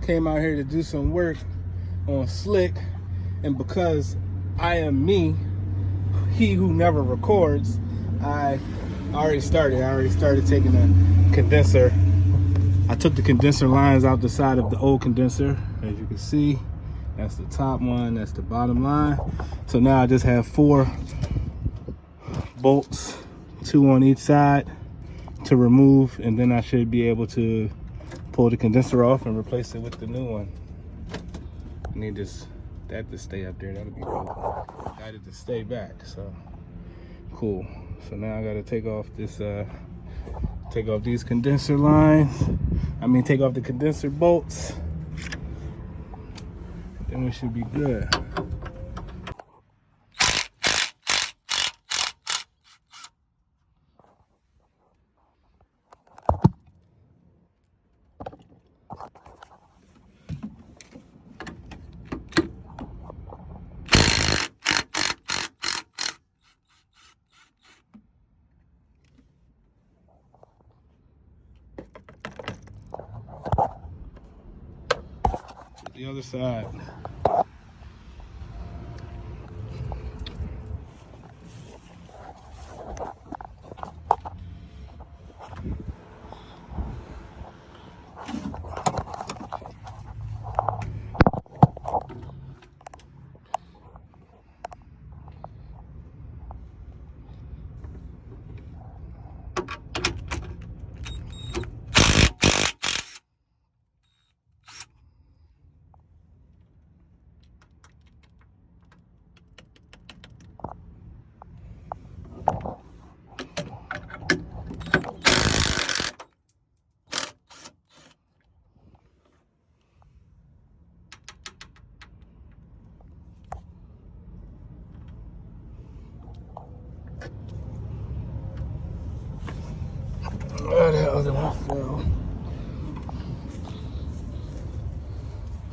came out here to do some work on slick, and because I am me, he who never records, I already started taking the condenser. I took the condenser lines out the side of the old condenser. As you can see, that's the top one, that's the bottom line. So now I just have 4 bolts, 2 on each side to remove, and then I should be able to pull the condenser off and replace it with the new one. I need that to stay up there. That'll be cool. Got it to stay back, so cool. So now I gotta take off this take off these condenser lines. Take off the condenser bolts. Then we should be good. The other side. Oh, that other one fell.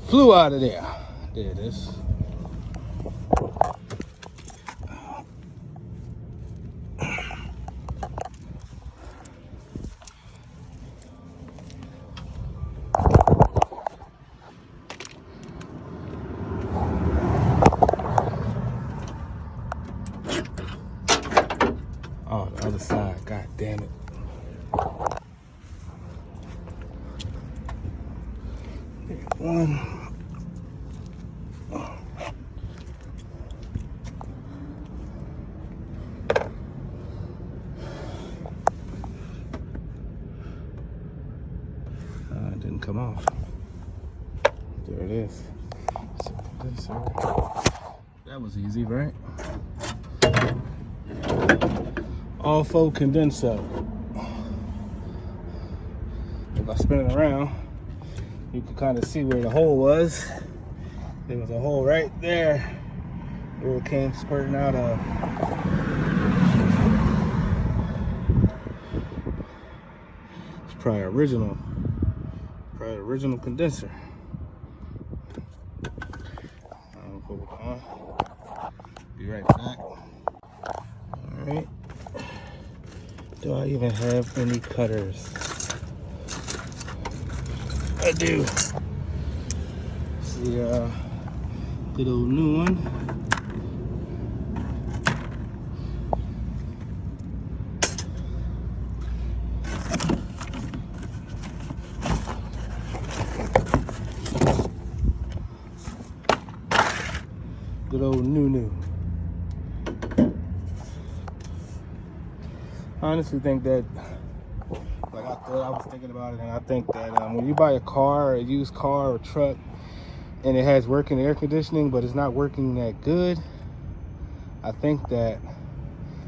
Flew out of there. There it is. Oh, the other side. God damn it. One. It didn't come off. There it is. That was easy, right? All 4 condenser. If I spin it around, you can kind of see where the hole was. There was a hole right there where it came spurting out of. It's probably original condenser. I'll put it on. Be right back. All right. Do I even have any cutters? I do. See, good old new one. Good old new. I honestly think that, like I was thinking about it, and I think that when you buy a car, a used car or truck, and it has working air conditioning, but it's not working that good, I think that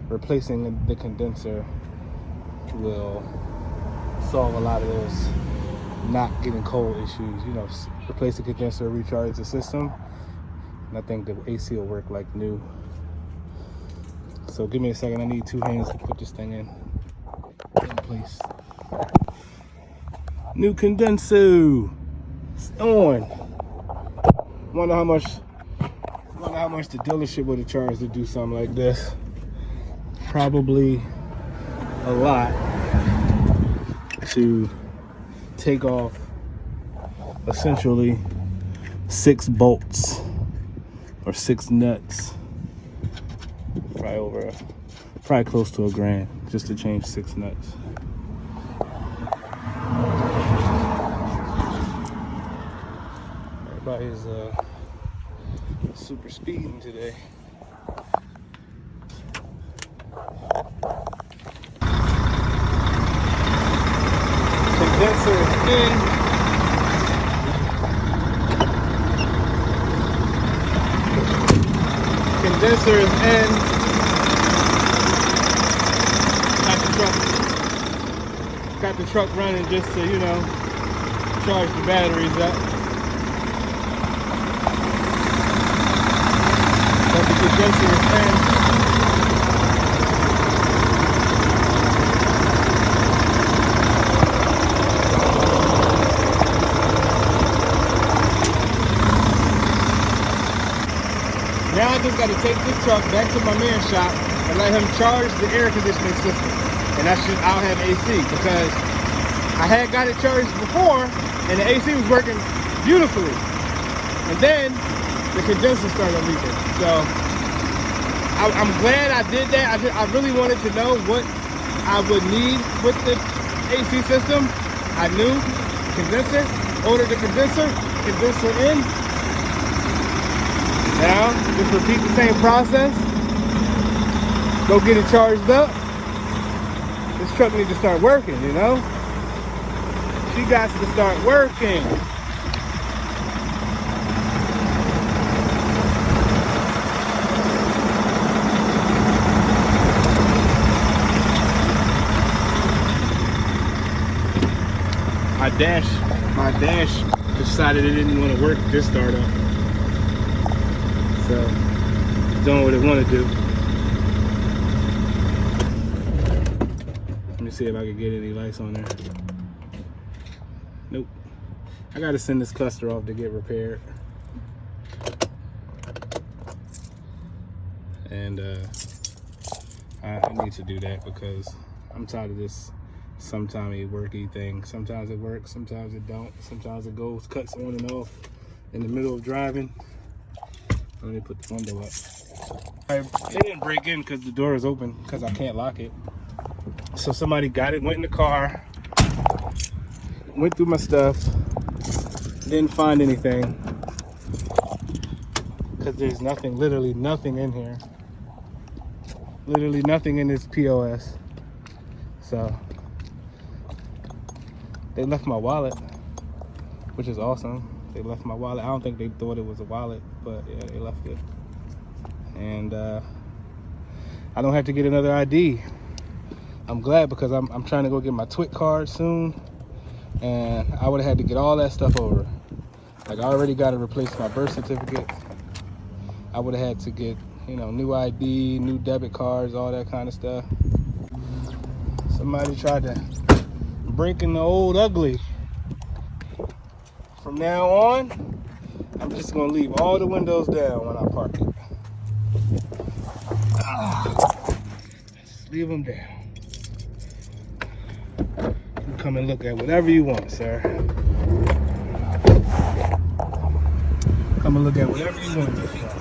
replacing the condenser will solve a lot of those not getting cold issues. You know, replace the condenser, recharge the system, and I think the AC will work like new. So give me a second, I need 2 hands to put this thing in place. New condenser, it's on. Wonder how much the dealership would have charged to do something like this. Probably a lot to take off essentially 6 bolts or 6 nuts. Probably close to $1,000 just to change 6 nuts. Everybody's super speeding today. Condenser is in. Condenser is in. Got the truck running just to, you know, charge the batteries up. But the condenser is in. Now I just got to take this truck back to my man's shop and let him charge the air conditioning system. And I'll have AC, because I had got it charged before and the AC was working beautifully. And then the condenser started leaking. So I'm glad I did that. I really wanted to know what I would need with the AC system. I knew condenser, ordered the condenser in. Now, just repeat the same process. Go get it charged up. This truck needs to start working, you know? She got to start working. My dash decided it didn't want to work this startup. So, it's doing what it want to do. Let me see if I can get any lights on there. Nope. I gotta send this cluster off to get repaired. And I need to do that because I'm tired of this sometimes it worky thing. Sometimes it works, sometimes it don't. Sometimes it goes, cuts on and off in the middle of driving. Let me put the window up. It didn't break in because the door is open because I can't lock it. So somebody got it, went in the car, went through my stuff, didn't find anything because there's nothing, literally nothing in here. Literally nothing in this POS. So they left my wallet, which is awesome. They left my wallet. I don't think they thought it was a wallet, but yeah, they left it. And I don't have to get another ID. I'm glad because I'm trying to go get my TWIC card soon, and I would have had to get all that stuff over. Like, I already got to replace my birth certificate. I would have had to get, you know, new ID, new debit cards, all that kind of stuff. Somebody tried to break in the old ugly. From now on, I'm just gonna leave all the windows down when I park it. Just leave them down. You come and look at whatever you want, sir. Come and look at whatever you want.